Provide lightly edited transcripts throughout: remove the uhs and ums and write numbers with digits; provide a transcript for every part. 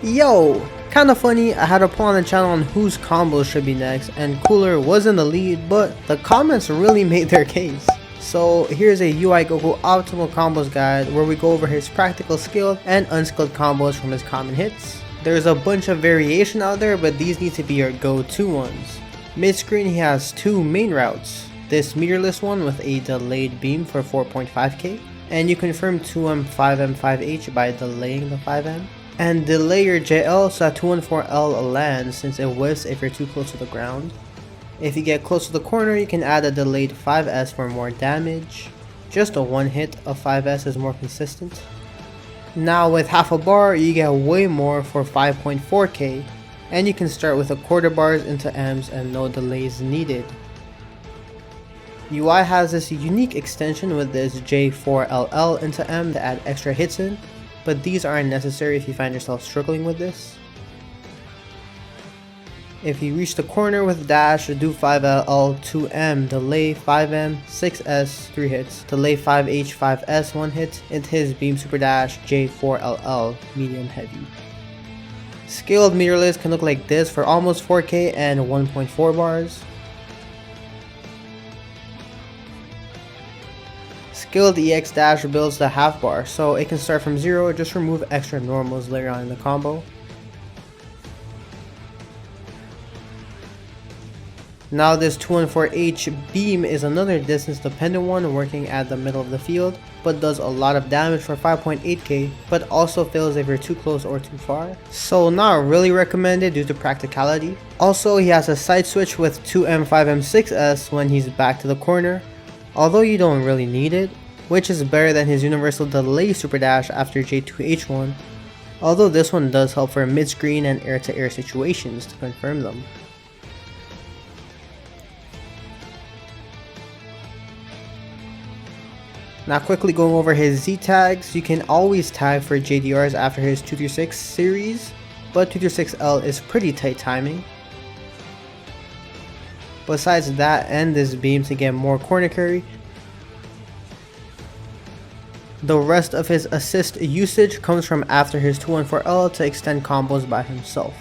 Yo! Kinda funny, I had a poll on the channel on whose combos should be next, and Cooler was in the lead, but the comments really made their case. So here's a UI Goku optimal combos guide where we go over his practical skilled and unskilled combos from his common hits. There's a bunch of variation out there, but these need to be your go-to ones. Mid-screen he has two main routes. This meterless one with a delayed beam for 4.5k, and you confirm 2M 5M 5H by delaying the 5M. And delay your JL so that 214L lands since it whiffs if you're too close to the ground. If you get close to the corner, you can add a delayed 5S for more damage. Just a one hit of 5S is more consistent. Now with half a bar, you get way more for 5.4k, and you can start with a quarter bars into M's and no delays needed. UI has this unique extension with this J4LL into M to add extra hits in, but these aren't necessary if you find yourself struggling with this. If you reach the corner with dash, do 5L 2M, delay 5M, 6S 3 hits, delay 5H 5S 1 hit, into his beam super dash J4LL medium heavy. Scaled meterless can look like this for almost 4k and 1.4 bars. Scaled EX dash builds the half bar, so it can start from 0, just remove extra normals later on in the combo. Now this 214H beam is another distance dependent one working at the middle of the field, but does a lot of damage for 5.8k, but also fails if you're too close or too far. So not really recommended due to practicality. Also he has a side switch with 2M 5M 6S when he's back to the corner, although you don't really need it, which is better than his universal delay super dash after J2H1, although this one does help for mid-screen and air-to-air situations to confirm them. Now quickly going over his Z tags, you can always tag for JDRs after his 236 series, but 236L is pretty tight timing. Besides that and this beam to get more corner carry, the rest of his assist usage comes from after his 214L to extend combos by himself.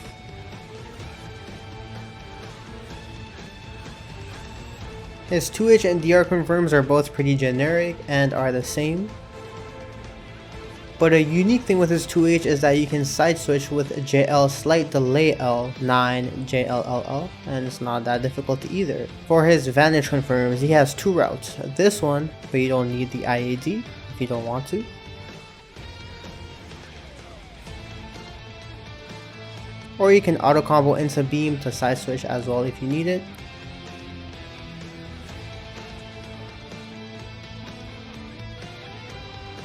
His 2H and DR confirms are both pretty generic and are the same. But a unique thing with his 2H is that you can side switch with JL slight delay L 9 JLLL, and it's not that difficult either. For his Vanish Confirms, he has two routes. This one, but you don't need the IAD if you don't want to. Or you can auto combo into beam to side switch as well if you need it.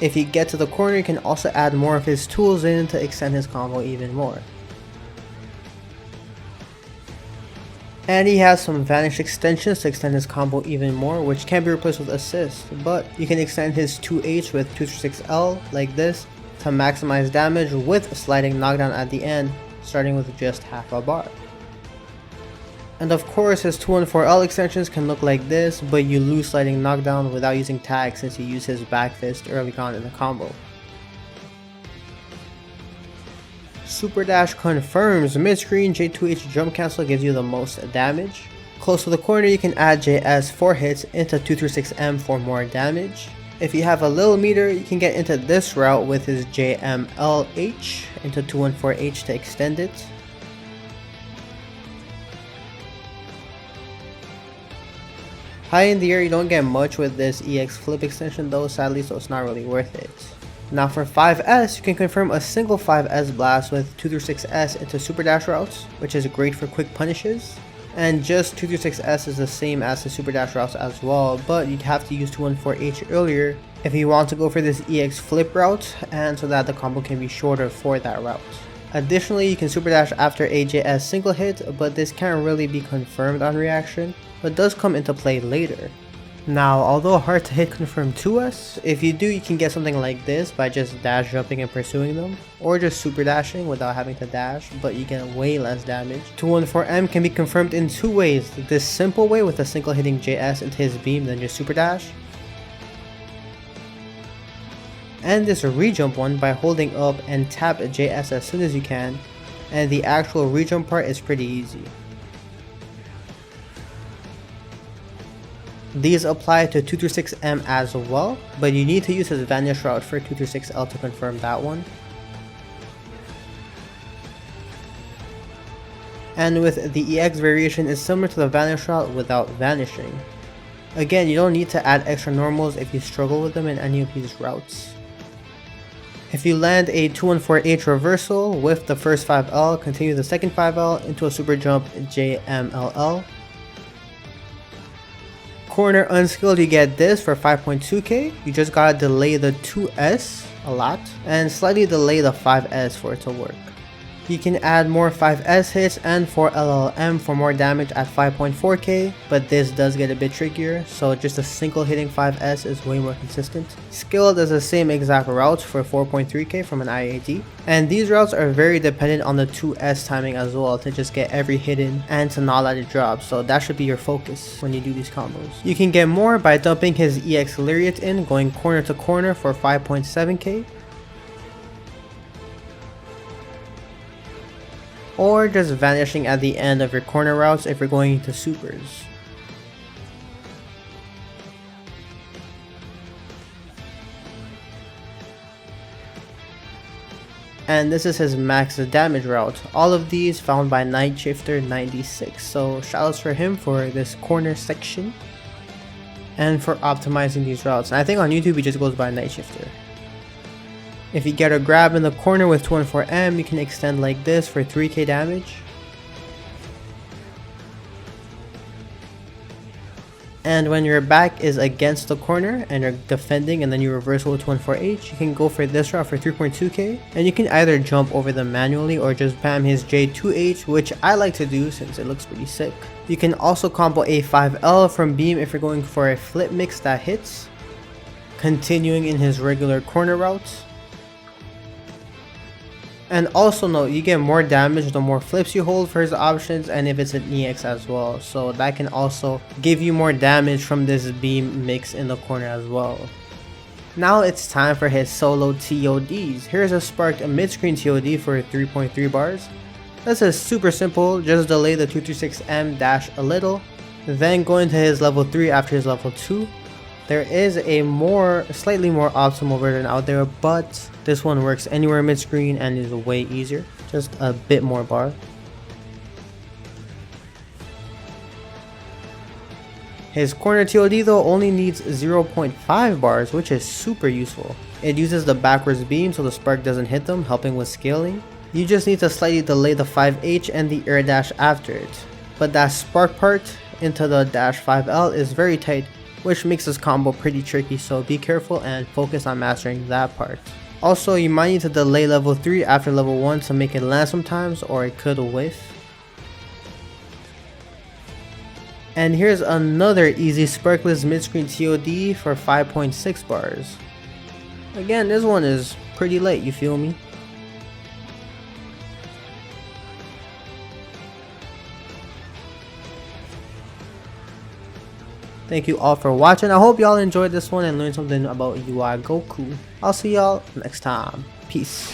If you get to the corner, you can also add more of his tools in to extend his combo even more. And he has some Vanish Extensions to extend his combo even more, which can be replaced with assist, but you can extend his 2H with 236L like this to maximize damage with sliding knockdown at the end, starting with just half a bar. And of course his 214L extensions can look like this, but you lose sliding knockdown without using tag since you use his back fist early on in the combo. Super Dash confirms mid-screen J2H jump cancel gives you the most damage. Close to the corner you can add JS 4 hits into 236M for more damage. If you have a little meter, you can get into this route with his JMLH into 214H to extend it. High in the air you don't get much with this EX flip extension though, sadly, so it's not really worth it. Now for 5S, you can confirm a single 5S blast with 236S into super dash routes, which is great for quick punishes. And just 236S is the same as the super dash routes as well, but you'd have to use 214H earlier if you want to go for this EX flip route, and so that the combo can be shorter for that route. Additionally, you can super dash after AJS single hit, but this can't really be confirmed on reaction, but does come into play later. Now, although hard to hit confirm 2S, if you do, you can get something like this by just dash jumping and pursuing them, or just super dashing without having to dash, but you get way less damage. 214M can be confirmed in two ways: this simple way with a single hitting JS into his beam then just super dash, and this rejump one by holding up and tap JS as soon as you can, and the actual rejump part is pretty easy. These apply to 236M as well, but you need to use his Vanish route for 236L to confirm that one. And with the EX variation is similar to the Vanish route without vanishing. Again, you don't need to add extra normals if you struggle with them in any of these routes. If you land a 214H reversal with the first 5L, continue the second 5L into a super jump JMLL. Corner unskilled, you get this for 5.2k. You just gotta delay the 2S a lot and slightly delay the 5S for it to work. You can add more 5S hits and 4 LLM for more damage at 5.4k, but this does get a bit trickier, so just a single hitting 5S is way more consistent. Skilled does the same exact routes for 4.3k from an IAD, and these routes are very dependent on the 2S timing as well to just get every hit in and to not let it drop, so that should be your focus when you do these combos. You can get more by dumping his EX lariat in, going corner to corner for 5.7k. Or just vanishing at the end of your corner routes if you're going into supers. And this is his max damage route. All of these found by Night Shifter 96. So shoutouts for him for this corner section and for optimizing these routes. And I think on YouTube he just goes by Night Shifter. If you get a grab in the corner with 214M, you can extend like this for 3k damage. And when your back is against the corner and you're defending and then you reversal with 214H, you can go for this route for 3.2k. And you can either jump over them manually or just spam his J2H, which I like to do since it looks pretty sick. You can also combo a 5L from beam if you're going for a flip mix that hits, continuing in his regular corner routes. And also note, you get more damage the more flips you hold for his options and if it's an EX as well. So that can also give you more damage from this beam mix in the corner as well. Now it's time for his solo TODs. Here's a sparked mid-screen TOD for 3.3 bars. This is super simple, just delay the 236M dash a little, then go into his level 3 after his level 2. There is a slightly more optimal version out there, but this one works anywhere mid-screen and is way easier, just a bit more bar. His corner TOD though only needs 0.5 bars, which is super useful. It uses the backwards beam so the spark doesn't hit them, helping with scaling. You just need to slightly delay the 5H and the air dash after it. But that spark part into the dash 5L is very tight, which makes this combo pretty tricky, so be careful and focus on mastering that part. Also, you might need to delay level 3 after level 1 to make it land sometimes, or it could whiff. And here's another easy Sparkless mid-screen TOD for 5.6 bars. Again, this one is pretty light, you feel me? Thank you all for watching. I hope y'all enjoyed this one and learned something about UI Goku. I'll see y'all next time. Peace.